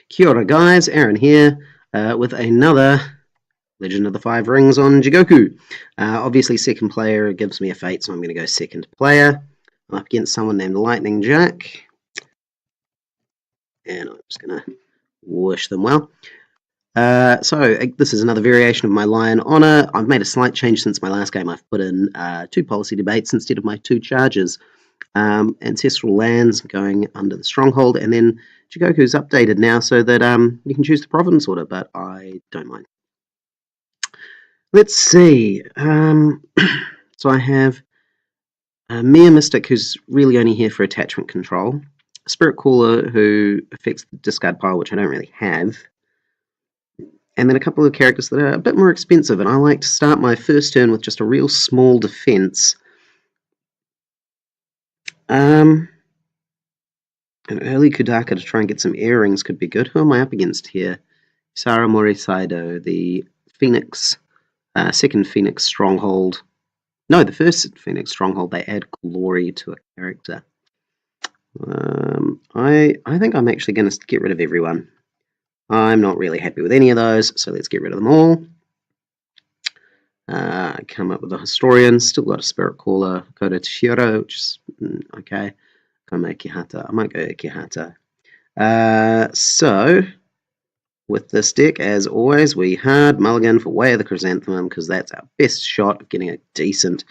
Kia ora guys, Aaron here with another Legend of the Five Rings on Jigoku. Obviously second player gives me a fate, so I'm going to go second player. I'm up against someone named Lightning Jack. And I'm just going to wish them well. So this is another variation of my Lion Honor. I've made a slight change since my last game. I've put in 2 policy debates instead of my 2 charges. Ancestral lands going under the stronghold, and then Jigoku's updated now so that you can choose the province order, but I don't mind. Let's see. So I have a Mere Mystic who's really only here for attachment control, a Spirit Caller who affects the discard pile, which I don't really have, and then a couple of characters that are a bit more expensive, and I like to start my first turn with just a real small defense. An early Kudaka to try and get some earrings could be good. Who am I up against here? Isawa, Mori, Seidō, the Phoenix, second Phoenix Stronghold. No, the first Phoenix Stronghold, they add glory to a character. I think I'm actually going to get rid of everyone. I'm not really happy with any of those, so let's get rid of them all. Come up with a Historian, still got a Spirit Caller, go to Shiro, which is okay. I might go Ikehata. So, with this deck, as always, we hard mulligan for Way of the Chrysanthemum, because that's our best shot of getting a decent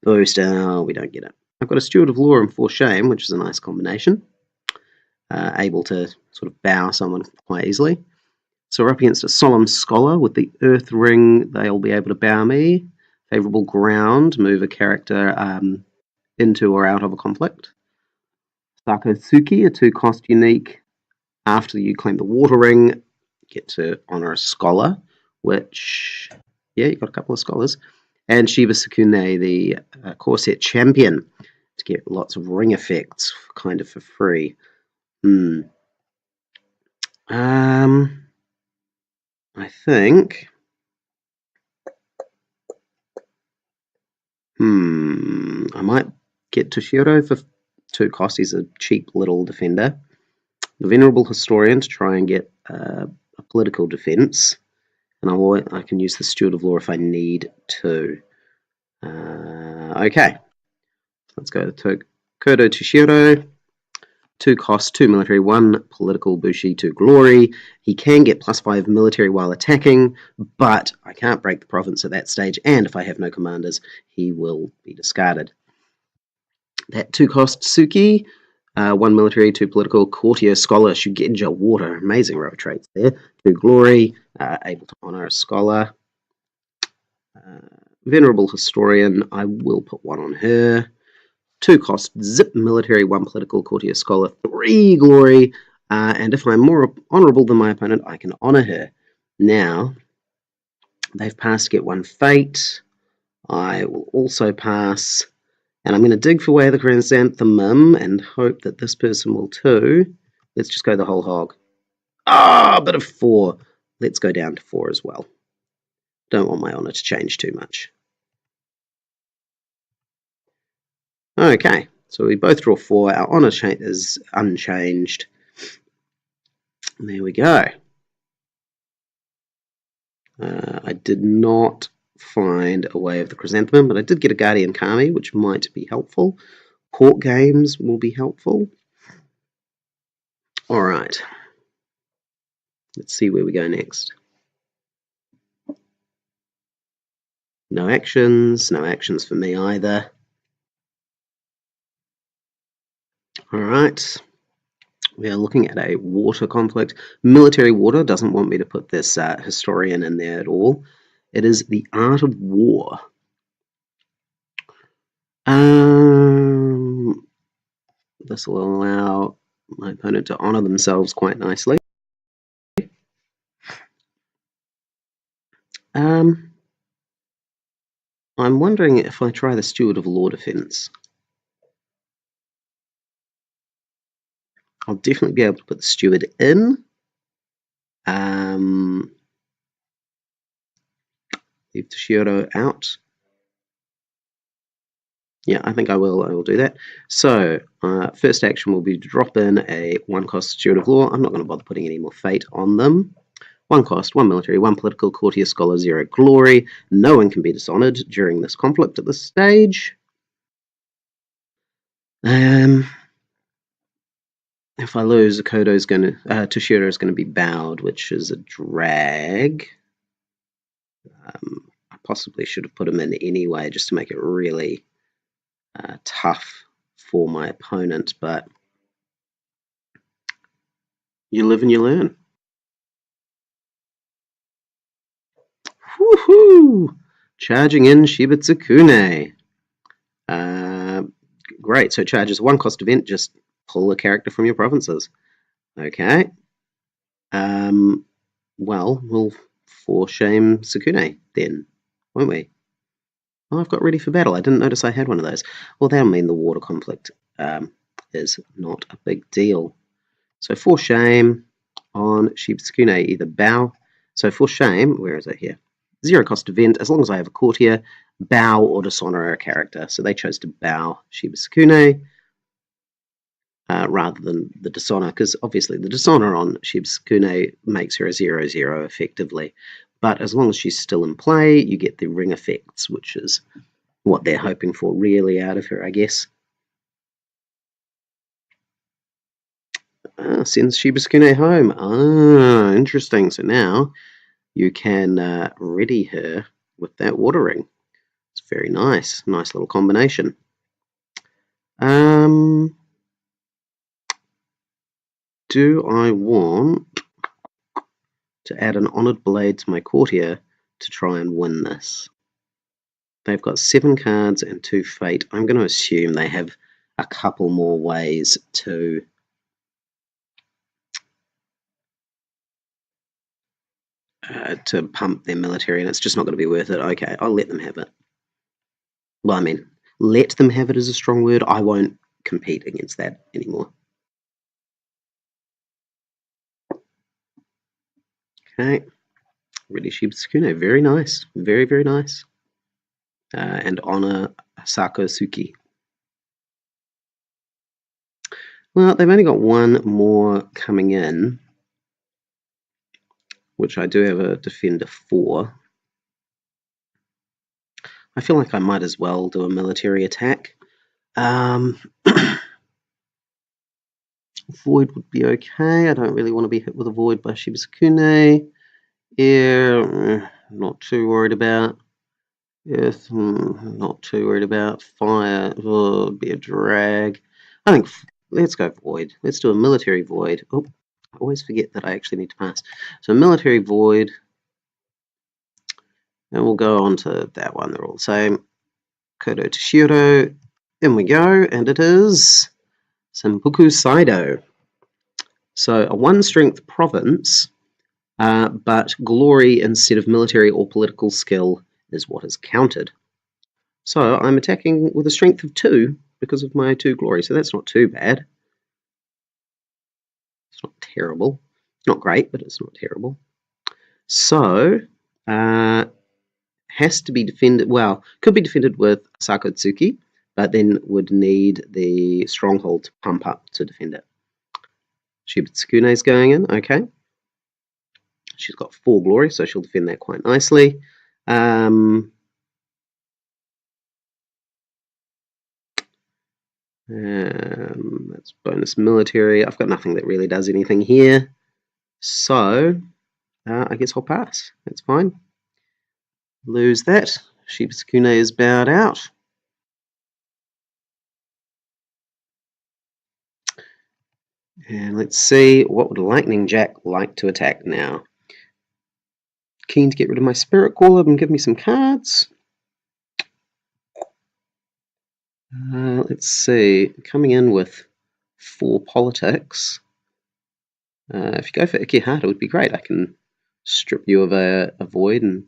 boost. Oh, we don't get it. I've got a Steward of Law and For Shame, which is a nice combination. Able to sort of bow someone quite easily. So we're up against a Solemn Scholar. With the Earth Ring, they'll be able to bow me. Favorable Ground, move a character into or out of a conflict. Sakotsuki, a 2-cost unique. After you claim the Water Ring, get to honor a Scholar, which, yeah, you've got a couple of Scholars. And Shiba Sukune, the Corset Champion, to get lots of ring effects, kind of for free. I think... I might get Toshiro for 2 costs. He's a cheap little defender. The Venerable Historian to try and get a political defense. And I can use the Steward of Law if I need to. Okay. Let's go to Kodo Toshiro. 2 costs, 2 military, 1 political, Bushi, 2 glory. He can get +5 military while attacking, but I can't break the province at that stage, and if I have no commanders, he will be discarded. That 2 cost Suki, 1 military, 2 political, courtier, scholar, Shugenja, water, amazing row of traits there. 2 glory, able to honor a scholar. Venerable Historian, I will put 1 on her. 2 cost, zip military, 1 political, courtier, scholar, 3 glory, and if I'm more honourable than my opponent, I can honour her. Now, they've passed to get 1 fate. I will also pass, and I'm going to dig for Way of the Chrysanthemum and hope that this person will too. Let's just go the whole hog. A bit of 4. Let's go down to 4 as well. Don't want my honour to change too much. Okay, so we both draw 4. Our honour is unchanged. There we go. I did not find a Way of the Chrysanthemum, but I did get a Guardian Kami, which might be helpful. Court games will be helpful. Alright. Let's see where we go next. No actions for me either. Alright. We are looking at a water conflict. Military water doesn't want me to put this historian in there at all. It is the art of war. This will allow my opponent to honor themselves quite nicely. I'm wondering if I try the Steward of Law defense. I'll definitely be able to put the Steward in. Leave the Shiro out. Yeah, I think I will do that. So, first action will be to drop in a 1-cost Steward of Law. I'm not going to bother putting any more fate on them. 1 cost, 1 military, 1 political, courtier, scholar, 0 glory. No one can be dishonored during this conflict at this stage. If I lose, Toshiro is going to be bowed, which is a drag. I possibly should have put him in anyway, just to make it really tough for my opponent, but you live and you learn. Woohoo! Charging in Shibitsukune. Great, so charges 1 cost event, just pull a character from your provinces. Okay. Well, we'll for-shame Sukune then, won't we? Oh, I've got ready for battle. I didn't notice I had one of those. Well, that'll mean the water conflict is not a big deal. So for-shame on Shibitsukune, either bow. So for-shame, where is it here? 0 cost event, as long as I have a courtier, bow or dishonor a character. So they chose to bow Shibitsukune. Rather than the dishonor, because obviously the dishonor on Shibitsukune makes her a 0/0 effectively. But as long as she's still in play, you get the ring effects, which is what they're hoping for really out of her, I guess. Sends Shibitsukune home. Interesting. So now you can ready her with that water ring. It's very nice. Nice little combination. Do I want to add an Honoured Blade to my courtier to try and win this? They've got 7 cards and 2 fate. I'm going to assume they have a couple more ways to pump their military, and it's just not going to be worth it. Okay, I'll let them have it. Well, I mean, let them have it is a strong word. I won't compete against that anymore. Okay, ready Shibitsukune. Very nice. Very, very nice. And honor Sakosuki. Well, they've only got 1 more coming in, which I do have a defender for. I feel like I might as well do a military attack. Void would be okay. I don't really want to be hit with a void by Shibitsukune. Air, not too worried about. Earth, not too worried about. Fire, would be a drag. I think, let's go void. Let's do a military void. Oh, I always forget that I actually need to pass. So military void. And we'll go on to that one. They're all the same. Kodo to Shiro. In we go. And it is Senpuku Seidō. So a 1 strength province, but glory instead of military or political skill is what is counted. So I'm attacking with a strength of 2 because of my 2 glory. So that's not too bad. It's not terrible. Not great, but it's not terrible. So has to be defended. Well, could be defended with Sakotsuki, but then would need the stronghold to pump up to defend it. Shibitsukune is going in. Okay. She's got 4 glory, so she'll defend that quite nicely. That's bonus military. I've got nothing that really does anything here. So, I guess I'll pass. That's fine. Lose that. Shibitsukune is bowed out. And let's see, what would Lightning Jack like to attack now? Keen to get rid of my Spirit Caller and give me some cards. Let's see, coming in with 4 politics. If you go for Ikehata, it would be great. I can strip you of a void and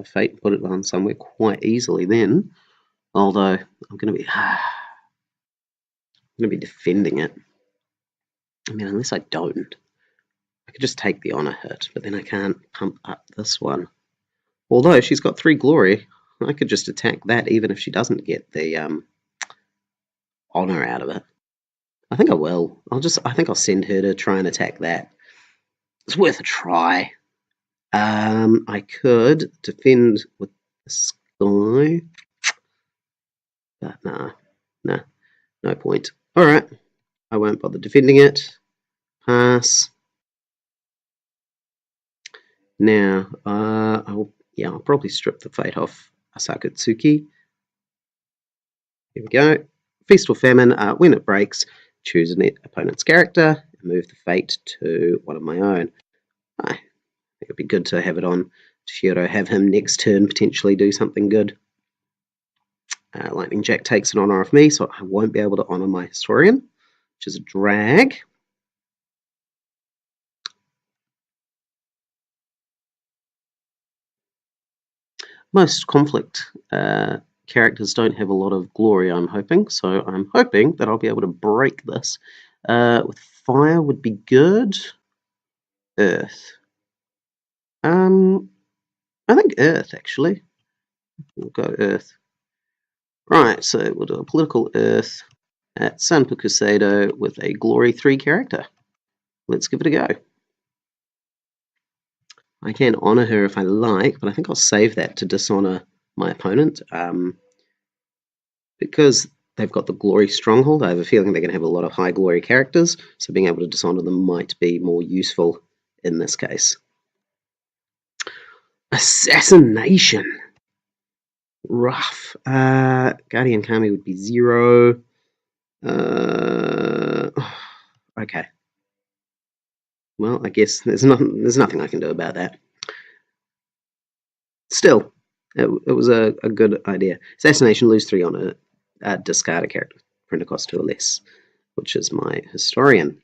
fate and put it on somewhere quite easily then. Although I'm going to be defending it. I mean, unless I don't, I could just take the honor hit, but then I can't pump up this one. Although she's got 3 glory, I could just attack that even if she doesn't get the honor out of it. I think I will. I think I'll send her to try and attack that. It's worth a try. I could defend with this guy, but nah, no point. Alright, I won't bother defending it. Pass. Now, I'll probably strip the fate off Asakatsuki. Here we go. Feast or Famine. When it breaks, choose an opponent's character and move the fate to one of my own. I think it'd be good to have it on Shiro, have him next turn potentially do something good. Lightning Jack takes an honor off me, so I won't be able to honor my historian, which is a drag. Most conflict characters don't have a lot of glory, I'm hoping, so I'm hoping that I'll be able to break this. With fire would be good. Earth. I think Earth, actually. We'll go Earth. Right, so we'll do a political Earth at Sanpuku Seidō with a Glory 3 character. Let's give it a go. I can honor her if I like, but I think I'll save that to dishonor my opponent. Because they've got the Glory Stronghold, I have a feeling they're going to have a lot of high glory characters, so being able to dishonor them might be more useful in this case. Assassination! Rough. Guardian Kami would be 0. Okay. Well, I guess there's nothing I can do about that. Still, it was a good idea. Assassination, lose 3 on a discard a character, print a cost 2 or less, which is my historian.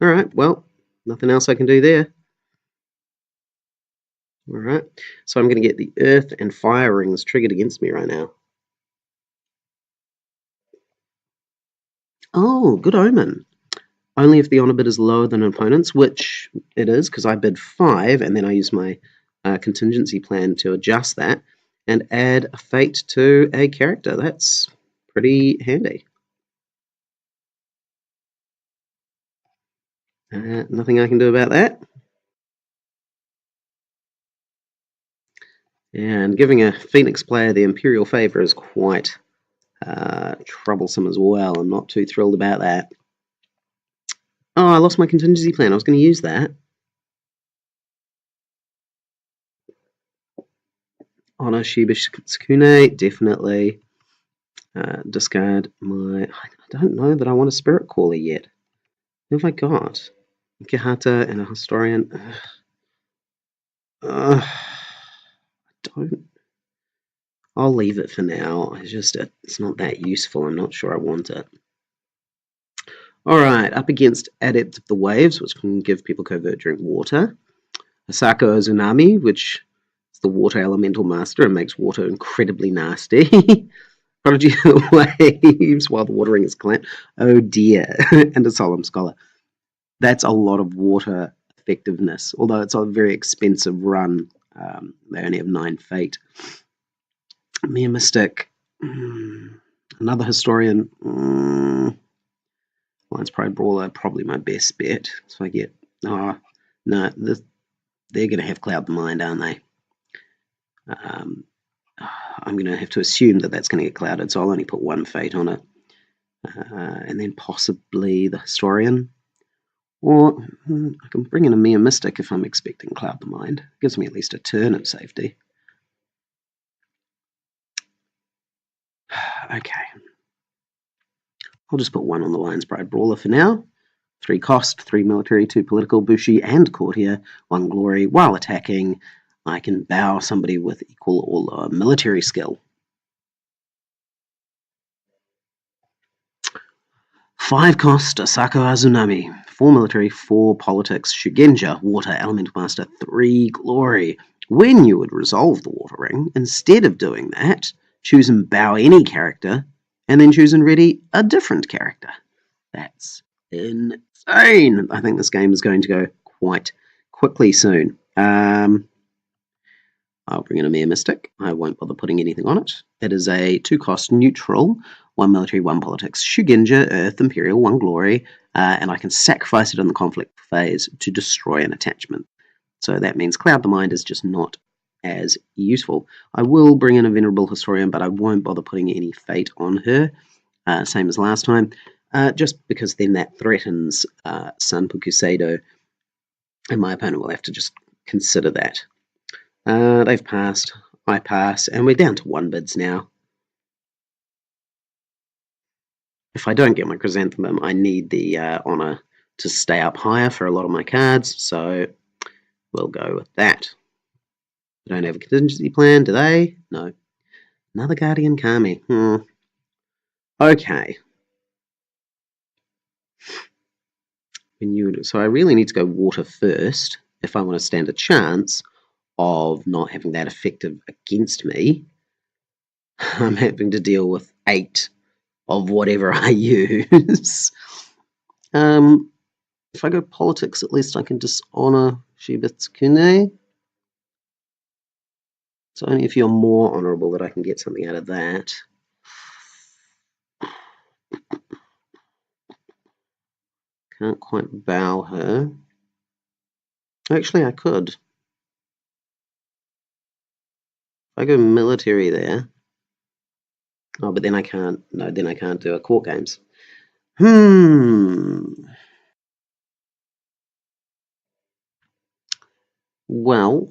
Alright, well, nothing else I can do there. Alright, so I'm going to get the earth and fire rings triggered against me right now. Oh, good omen. Only if the honor bid is lower than an opponent's, which it is, because I bid 5, and then I use my contingency plan to adjust that, and add a fate to a character. That's pretty handy. Nothing I can do about that. And giving a Phoenix player the Imperial favor is quite troublesome as well. I'm not too thrilled about that. Oh, I lost my contingency plan. I was going to use that. Honor Shiba Tsukune, definitely. Discard my... I don't know that I want a Spirit Caller yet. Who have I got? Ikehata and a Historian. I don't... I'll leave it for now. It's not that useful. I'm not sure I want it. Alright, up against Adept of the Waves, which can give people covert during water. Asako Ozunami, which is the water elemental master and makes water incredibly nasty. Prodigy of the Waves while the watering is clamped. Oh dear. And a Solemn Scholar. That's a lot of water effectiveness, although it's a very expensive run. They only have 9 fate. Mere Mystic. Another Historian. Lion's Pride Brawler, probably my best bet. So I get... Oh, no, they're going to have Cloud the Mind, aren't they? I'm going to have to assume that that's going to get clouded, so I'll only put 1 fate on it. And then possibly the Historian. Or I can bring in a Mere Mystic if I'm expecting Cloud the Mind. Gives me at least a turn of safety. Okay. I'll just put 1 on the Lion's Pride Brawler for now. 3 cost, 3 military, 2 political, Bushi, and courtier, 1 glory. While attacking, I can bow somebody with equal or lower military skill. 5 cost, Asako Azunami. 4 military, 4 politics, Shugenja, water, elemental master, 3 glory. When you would resolve the water ring, instead of doing that, choose and bow any character, and then choose and ready a different character. That's insane. I think this game is going to go quite quickly soon. I'll bring in a Mere Mystic. I won't bother putting anything on it. It is a 2-cost neutral, 1 military, 1 politics. Shugenja, Earth, Imperial, 1 glory, and I can sacrifice it in the conflict phase to destroy an attachment. So that means Cloud the Mind is just not as useful. I will bring in a Venerable Historian, but I won't bother putting any fate on her, same as last time, just because then that threatens Sanpuku Seidō, and my opponent will have to just consider that. They've passed, I pass, and we're down to 1 bids now. If I don't get my Chrysanthemum, I need the honor to stay up higher for a lot of my cards, so we'll go with that. I don't have a contingency plan, do they? No. Another Guardian Kami. Okay. So I really need to go water first if I want to stand a chance of not having that effective against me. I'm having to deal with 8 of whatever I use. If I go politics, at least I can dishonor Shibitsukune. It's only if you're more honorable that I can get something out of that. Can't quite bow her. Actually, I could. If I go military there. Oh, but then I can't. No, then I can't do a court games. Well,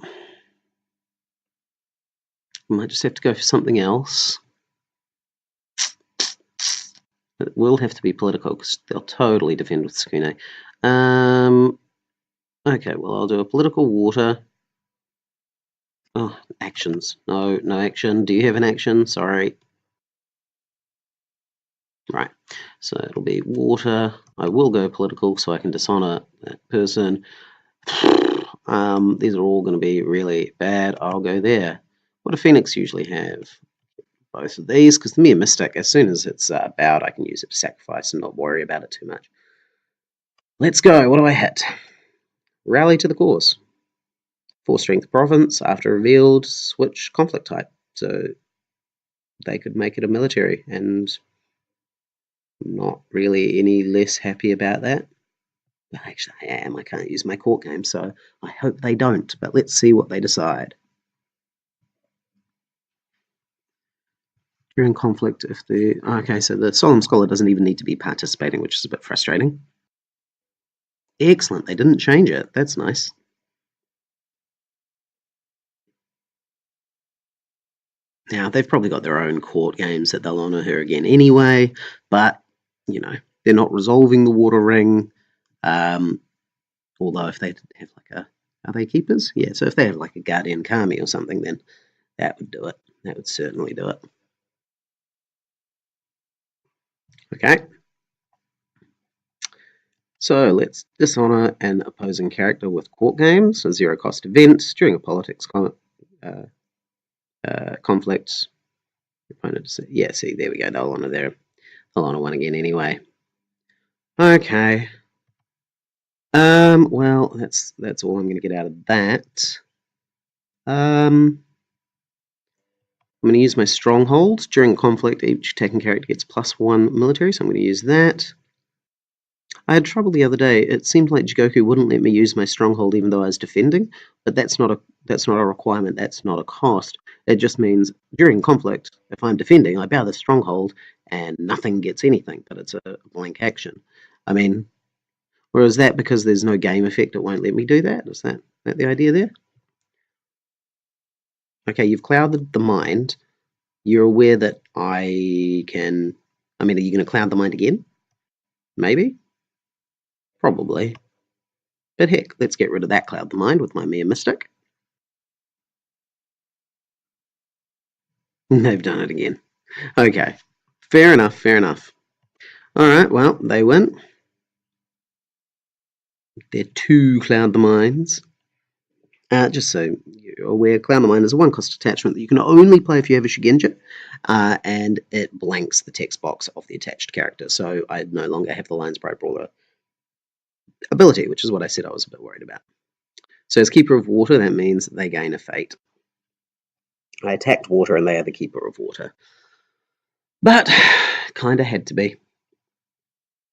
I might just have to go for something else. It will have to be political because they'll totally defend with Tsukune. Okay, well, I'll do a political water. Oh, actions. No, no action. Do you have an action? Sorry. Right, so it'll be water. I will go political so I can dishonor that person. These are all going to be really bad. I'll go there. What do Phoenix usually have? Both of these, because the Mere Mystic, as soon as it's bowed, I can use it to sacrifice and not worry about it too much. Let's go. What do I hit? Rally to the cause. 4 strength province. After revealed, switch conflict type. So they could make it a military, and I'm not really any less happy about that. Well, actually, I am. I can't use my court game, so I hope they don't. But let's see what they decide. During conflict, if the... Okay, so the Solemn Scholar doesn't even need to be participating, which is a bit frustrating. Excellent. They didn't change it. That's nice. Now, they've probably got their own court games that they'll honour her again anyway, but, you know, they're not resolving the Water Ring. Although if they have like a... Are they keepers? Yeah, so if they have like a Guardian Kami or something, then that would do it. That would certainly do it. Okay. So let's dishonor an opposing character with court games, a 0-cost event during a politics conflict. Yeah, see, there we go. They'll honor one again anyway. Okay. Well, that's all I'm going to get out of that. I'm going to use my stronghold. During conflict, each attacking character gets +1 military, so I'm going to use that. I had trouble the other day. It seemed like Jigoku wouldn't let me use my stronghold even though I was defending, but that's not a requirement, that's not a cost. It just means during conflict, if I'm defending, I bow the stronghold and nothing gets anything, but it's a blank action. I mean, or is that because there's no game effect, it won't let me do that? Is that the idea there? Okay, you've clouded the mind. You're aware that I can... I mean, are you going to cloud the mind again? Maybe? Probably. But heck, let's get rid of that cloud the mind with my Mere Mystic. They've done it again. Okay. Fair enough, fair enough. Alright, well, they win. They're 2 cloud the minds. Just so you're aware, Cloud the Mind is a 1-cost attachment that you can only play if you have a Shugenja, and it blanks the text box of the attached character, so I no longer have the Lions Pride Brawler ability, which is what I said I was a bit worried about. So as Keeper of Water, that means they gain a fate. I attacked water and they are the Keeper of Water. But, kinda had to be.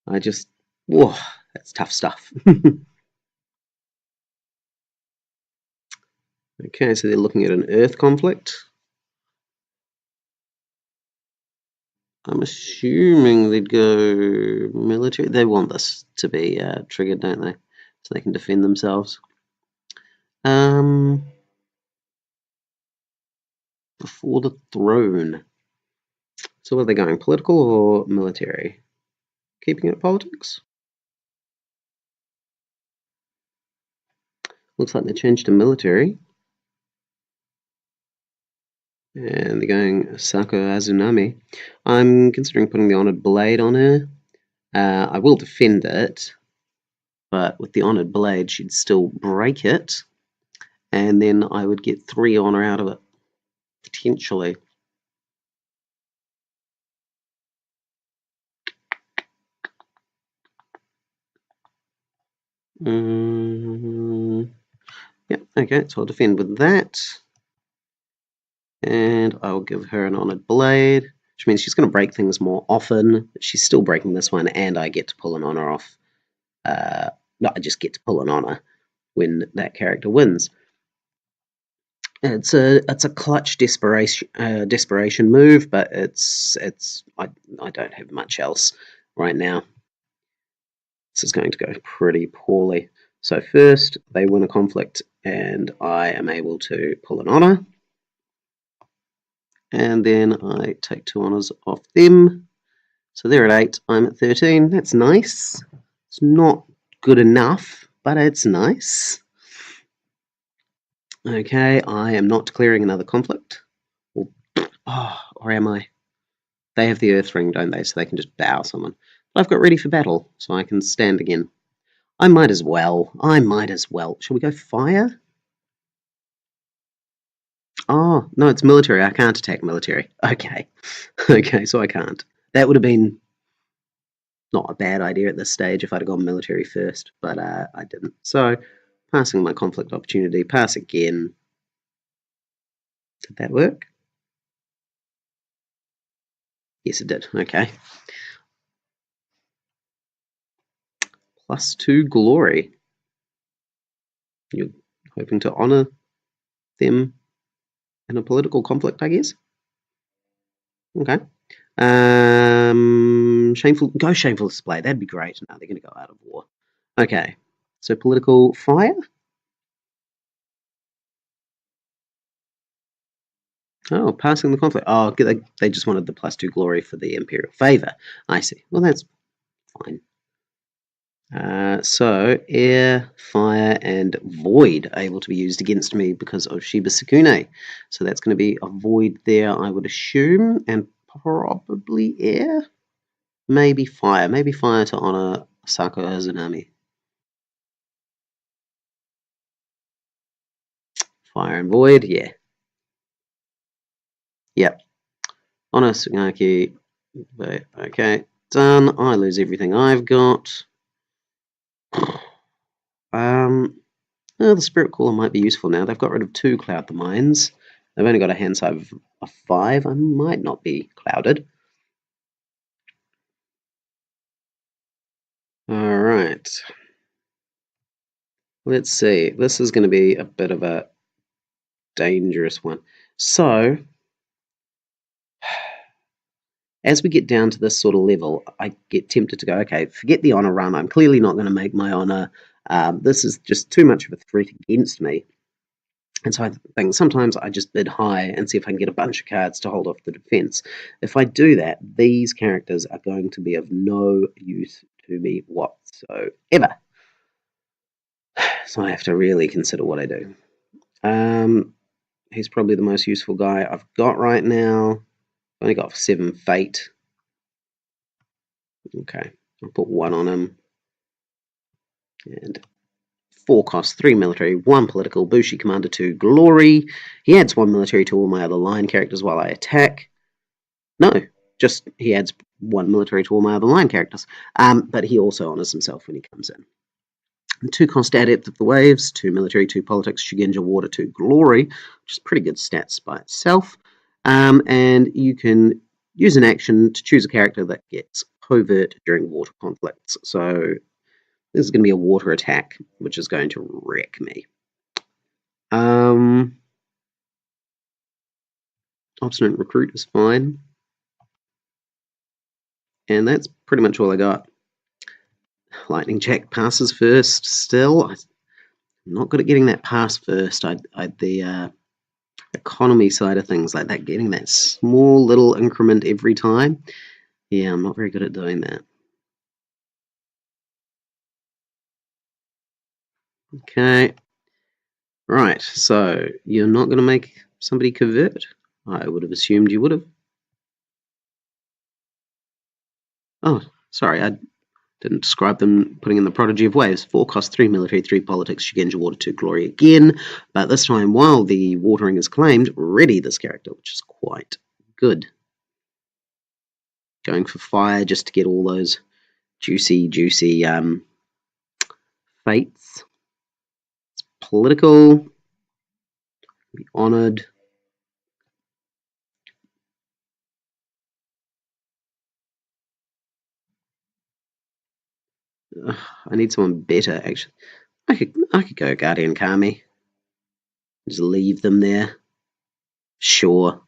I just... whoa, that's tough stuff. Okay, so they're looking at an Earth conflict. I'm assuming they'd go military. They want this to be triggered, don't they? So they can defend themselves. Before the throne. So are they going political or military? Keeping it politics? Looks like they changed to military. And they're going Sako Azunami. I'm considering putting the Honored Blade on her. I will defend it, but with the Honored Blade, she'd still break it, and then I would get 3 honor out of it, potentially. Yeah, okay, so I'll defend with that. And I'll give her an Honored Blade, which means she's going to break things more often. She's still breaking this one, and I get to pull an honor off. No, I just get to pull an honor when that character wins. It's a clutch desperation move, but I don't have much else right now. This is going to go pretty poorly. So first, they win a conflict, and I am able to pull an honor. And then I take 2 honors off them. So they're at 8, I'm at 13. That's nice. It's not good enough, but it's nice. Okay, I am not declaring another conflict. Or am I? They have the Earth Ring, don't they? So they can just bow someone. But I've got ready for battle, so I can stand again. I might as well. Shall we go fire? Oh, no, it's military. I can't attack military. Okay. Okay, so I can't. That would have been not a bad idea at this stage if I'd have gone military first, but I didn't. So, passing my conflict opportunity, pass again. Did that work? Yes, it did. Okay. +2 glory. You're hoping to honor them in a political conflict, I guess. Okay. Shameful display. That'd be great. No, they're going to go out of war. Okay. So political fire. Oh, passing the conflict. Oh, they just wanted the +2 glory for the imperial favor. I see. Well, that's fine. So air, fire, and void are able to be used against me because of Shiba Sakune. So that's going to be a void there, I would assume, and probably air. Maybe fire. Maybe fire to honor Sako Azunami. Fire and void, yeah. Yep. Honor Tsuganaki. Okay, done. I lose everything I've got. The Spirit Cooler might be useful now. They've got rid of 2 Cloud the Mines. They've only got a hand size of 5. I might not be clouded. Alright. Let's see. This is going to be a bit of a dangerous one. So, as we get down to this sort of level, I get tempted to go, okay, forget the honor run. I'm clearly not going to make my honor. This is just too much of a threat against me. And so I think sometimes I just bid high and see if I can get a bunch of cards to hold off the defense. If I do that, these characters are going to be of no use to me whatsoever. So I have to really consider what I do. He's probably the most useful guy I've got right now. I've only got 7 fate. Okay, I'll put 1 on him. And 4 cost, 3 military, 1 political, Bushi Commander 2 glory. He adds 1 military to all my other line characters while I attack. No, just he adds 1 military to all my other line characters. But he also honors himself when he comes in. 2 cost Adept of the Waves, 2 Military, 2 Politics, Shugenja Water, 2 Glory, which is pretty good stats by itself. And you can use an action to choose a character that gets Covert during water conflicts. So this is going to be a water attack, which is going to wreck me. Obstinate Recruit is fine. And that's pretty much all I got. Lightning Jack passes first still. I'm not good at getting that pass first. The economy side of things, like that, getting that small little increment every time. Yeah, I'm not very good at doing that. Okay. Right, so you're not going to make somebody convert? I would have assumed you would have. Oh, sorry, I didn't describe them putting in the Prodigy of Waves. 4 cost, 3 military, 3 politics, Shugenja Water, 2 glory again. But this time, while the watering is claimed, ready this character, which is quite good. Going for fire just to get all those juicy fates. It's political. Be honoured. I need someone better, actually. I could go Guardian Kami. Just leave them there. Sure.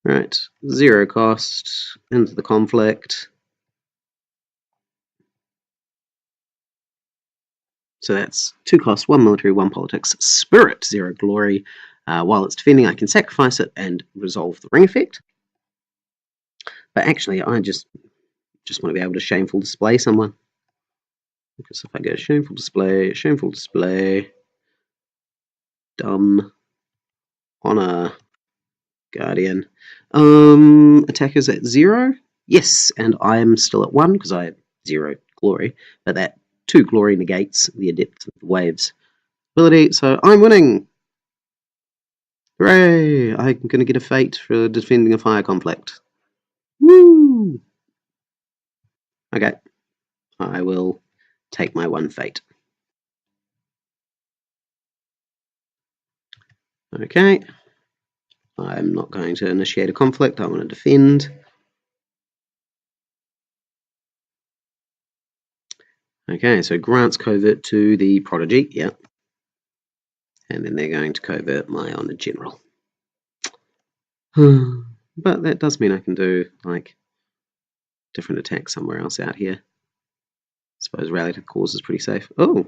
Right. 0 cost. Into the conflict. So that's 2 cost, 1 military, 1 politics. Spirit, 0 glory. While it's defending, I can sacrifice it and resolve the ring effect. But actually, I just want to be able to shameful display someone. Because if I go shameful display, done, honor, guardian. Attackers at 0. Yes, and I'm still at 1 because I have 0 glory. But that 2 glory negates the Adept of the Waves ability, so I'm winning! Hooray! I'm going to get a fate for defending a fire conflict. Woo! Okay, I will take my 1 fate. Okay, I'm not going to initiate a conflict, I want to defend. Okay, so grants covert to the Prodigy, yeah. And then they're going to covert my Honoured General. But that does mean I can do, like, different attacks somewhere else out here. I suppose Rally to the Cause is pretty safe. Oh!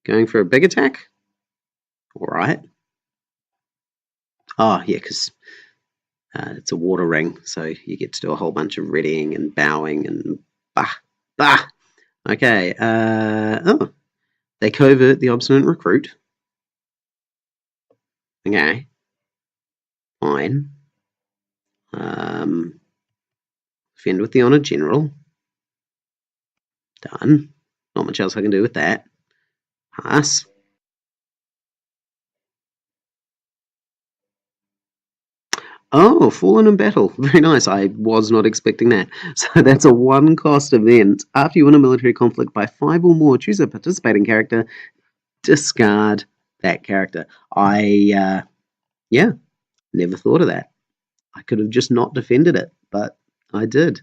Going for a big attack? Alright. Oh, yeah, because it's a water ring, so you get to do a whole bunch of readying and bowing and bah! Okay, oh. They covert the Obstinate Recruit. Okay. Fine. Defend with the Honoured General. Done. Not much else I can do with that. Pass. Oh, Fallen in Battle. Very nice. I was not expecting that. So that's a 1 cost event. After you win a military conflict by 5 or more, choose a participating character. Discard that character. Yeah, never thought of that. I could have just not defended it, but I did.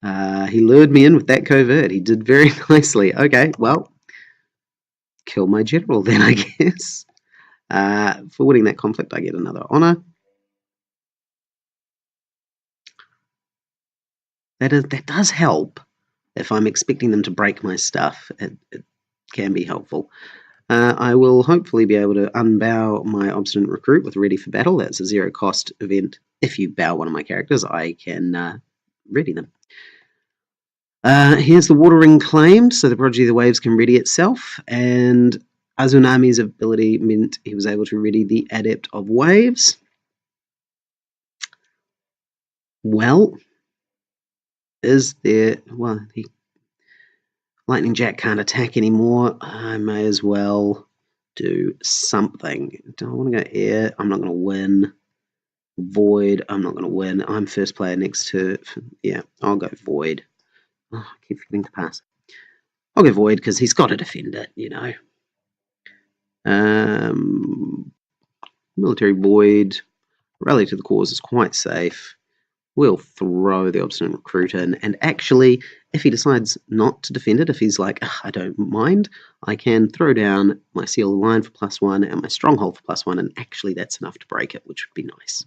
He lured me in with that covert. He did very nicely. Okay, well, kill my general then, I guess. For winning that conflict, I get another honor. That does help. If I'm expecting them to break my stuff, it can be helpful. I will hopefully be able to unbow my Obstinate Recruit with Ready for Battle. That's a 0 cost event. If you bow one of my characters, I can ready them. Here's the Water Ring claimed, so the Prodigy of the Waves can ready itself, and Azunami's ability meant he was able to ready the Adept of Waves. Well, the Lightning Jack can't attack anymore. I may as well do something. Do I want to go air? I'm not going to win. Void, I'm not going to win. I'm first player next to... Yeah, I'll go Void. Oh, I keep forgetting to pass. I'll go Void because he's got to defend it, you know. Military Void. Rally to the cause is quite safe. We'll throw the Obstinate Recruit in, and actually, if he decides not to defend it, if he's like, I don't mind, I can throw down my Seal of the Line for +1 and my Stronghold for +1, and actually that's enough to break it, which would be nice.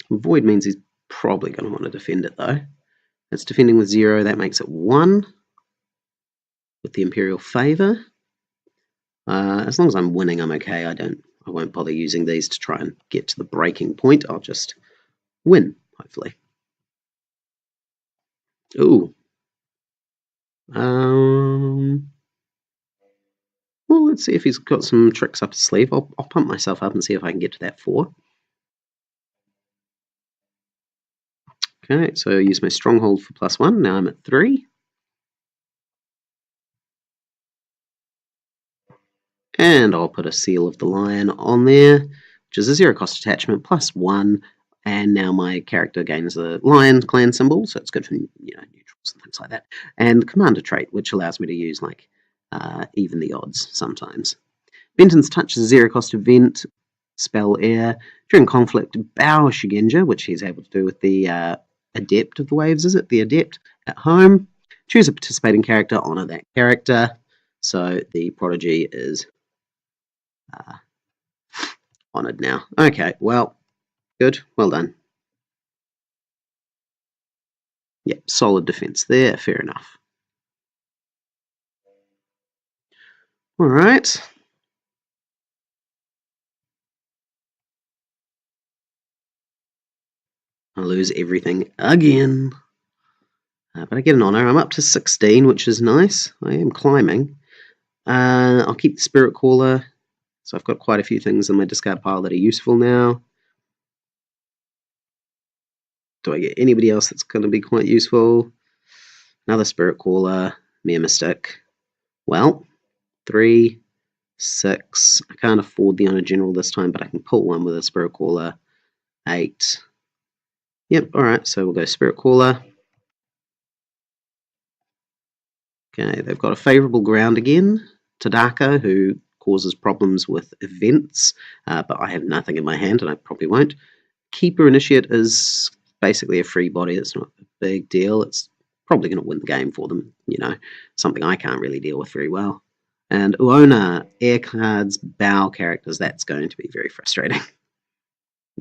Void means he's probably going to want to defend it, though. It's defending with 0, that makes it 1 with the Imperial Favor. As long as I'm winning, I'm okay. I won't bother using these to try and get to the breaking point. I'll just win, hopefully. Ooh. Well, let's see if he's got some tricks up his sleeve. I'll pump myself up and see if I can get to that 4. Okay, so use my Stronghold for +1. Now I'm at 3. And I'll put a Seal of the Lion on there, which is a 0-cost attachment, +1. And now my character gains the Lion clan symbol, so it's good for neutrals and things like that. And Commander trait, which allows me to use even the odds sometimes. Benton's Touch is a 0-cost event, spell air. During conflict, bow Shigenja, which he's able to do with the Adept of the Waves, is it? The Adept at home. Choose a participating character, honor that character. So the Prodigy is honored now. Okay, well, good. Well done. Yep, solid defense there. Fair enough. All right. I lose everything again. But I get an honor. I'm up to 16, which is nice. I am climbing. I'll keep the Spirit Caller. So I've got quite a few things in my discard pile that are useful now. Do I get anybody else that's going to be quite useful? Another Spirit Caller. Mere Mystic. Well, 3, 6. I can't afford the Honor General this time, but I can pull one with a Spirit Caller. 8. Yep, alright, so we'll go Spirit Caller. Okay, they've got a favourable ground again. Tadaka, who causes problems with events, but I have nothing in my hand, and I probably won't. Keeper Initiate is basically a free body. It's not a big deal. It's probably going to win the game for them, something I can't really deal with very well. And Uona, air cards, bow characters, that's going to be very frustrating.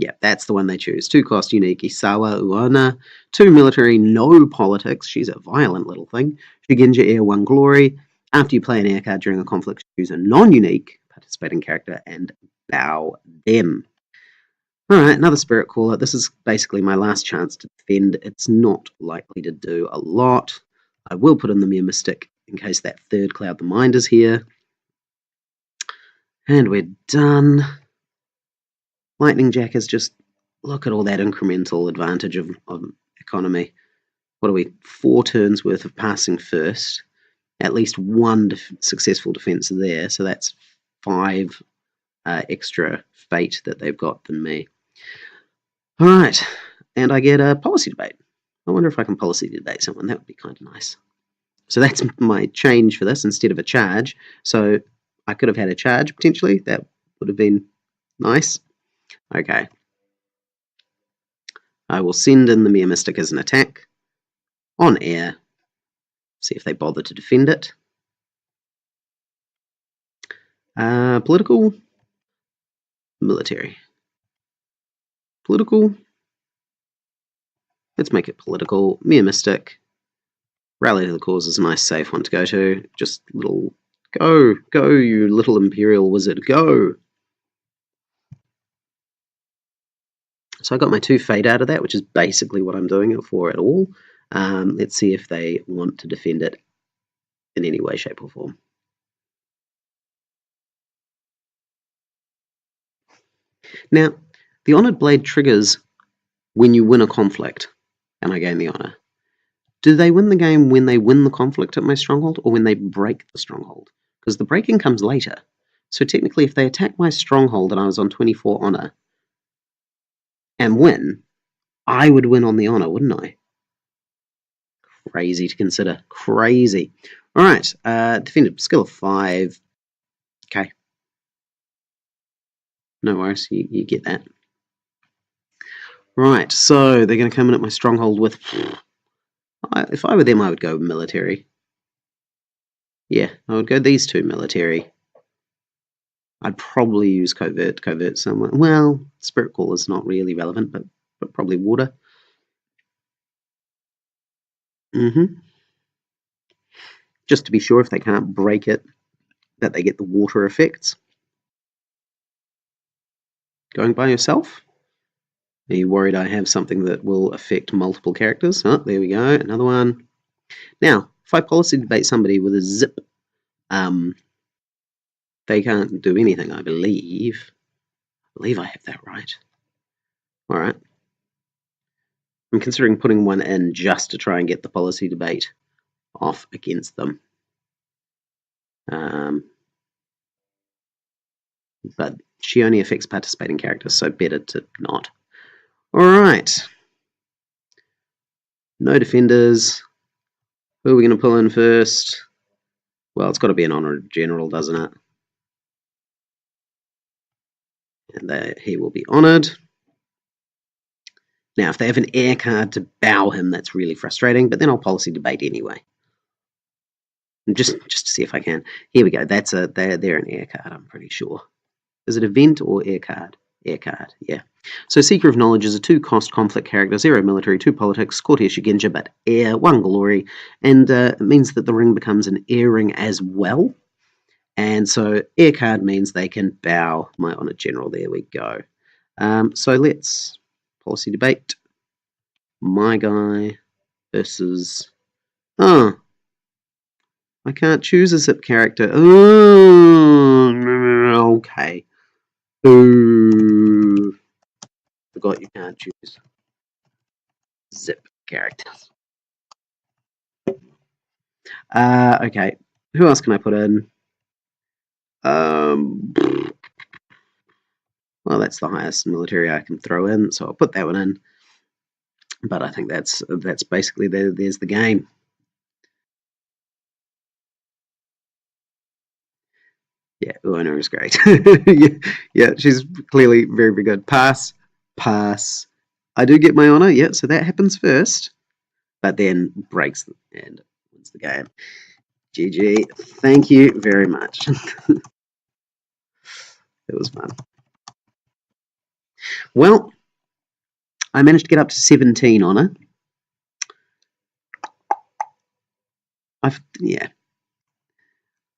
Yeah, that's the one they choose. 2-cost unique Isawa Uona. 2 military, no politics. She's a violent little thing. Shigenja Air 1 glory. After you play an air card during a conflict, choose a non-unique participating character and bow them. Alright, another Spirit Caller. This is basically my last chance to defend. It's not likely to do a lot. I will put in the Mere Mystic in case that third Cloud the Mind is here. And we're done. Lightning Jack is just, look at all that incremental advantage of economy. What are we? 4 turns worth of passing first. At least 1 successful defense there. So that's 5 extra fate that they've got than me. All right. And I get a policy debate. I wonder if I can policy debate someone. That would be kind of nice. So that's my change for this instead of a charge. So I could have had a charge potentially. That would have been nice. Okay. I will send in the Mere Mystic as an attack on air. See if they bother to defend it. Political. Military. Political. Let's make it political. Mere Mystic. Rally to the Cause is a nice safe one to go to. Just little... Go, you little Imperial Wizard, go! So I got my 2 fate out of that, which is basically what I'm doing it for at all. Let's see if they want to defend it in any way, shape, or form. Now, the Honoured Blade triggers when you win a conflict, and I gain the Honour. Do they win the game when they win the conflict at my stronghold, or when they break the stronghold? Because the breaking comes later. So technically, if they attack my stronghold and I was on 24 Honour, and win, I would win on the Honour, wouldn't I? Crazy to consider. Crazy. All right. Defender, skill of 5. Okay. No worries. You get that. Right. So they're going to come in at my stronghold with. If I were them, I would go military. Yeah, I would go these two military. I'd probably use covert somewhere. Well, Spirit Call is not really relevant, but probably water. Just to be sure if they can't break it, that they get the water effects. Going by yourself? Are you worried I have something that will affect multiple characters? Oh, there we go, another one. Now, if I policy debate somebody with a zip, they can't do anything, I believe. I believe I have that right. All right. I'm considering putting one in just to try and get the policy debate off against them. But she only affects participating characters, so better to not. All right. No defenders. Who are we going to pull in first? Well, it's got to be an honored general, doesn't it? And he will be honored. Now, if they have an air card to bow him, that's really frustrating, but then I'll policy debate anyway. And just to see if I can. Here we go. They're an air card, I'm pretty sure. Is it event or air card? Air card, yeah. So Seeker of Knowledge is a 2-cost conflict character, 0 military, 2 politics, Courtier Shugenja, but air, 1 glory, and it means that the ring becomes an air ring as well. And so air card means they can bow my honored general. There we go. So let's policy debate. My guy versus... Oh, I can't choose a zip character. Oh, okay. Boo. Forgot you can't choose zip characters. Okay. Who else can I put in? Well, that's the highest military I can throw in, so I'll put that one in. But I think that's basically there's the game. Yeah, Ueno is great. yeah, she's clearly very, very good. Pass. I do get my honor, yeah, so that happens first, but then breaks and wins the game. GG. Thank you very much. It was fun. Well, I managed to get up to 17 honor. Yeah.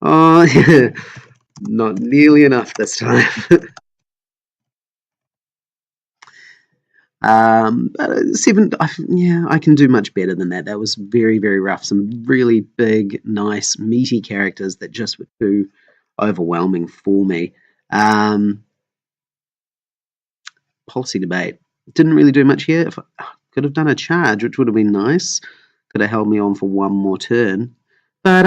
Oh, not nearly enough this time. But 7, yeah, I can do much better than that. That was very, very rough. Some really big, nice, meaty characters that just were too overwhelming for me. Policy debate. Didn't really do much here. If I could have done a charge, which would have been nice. Could have held me on for one more turn. But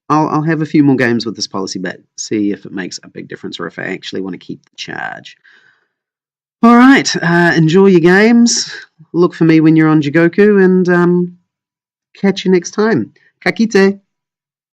I'll have a few more games with this policy bet, see if it makes a big difference or if I actually want to keep the charge. All right, enjoy your games. Look for me when you're on Jigoku, and catch you next time. Kakite!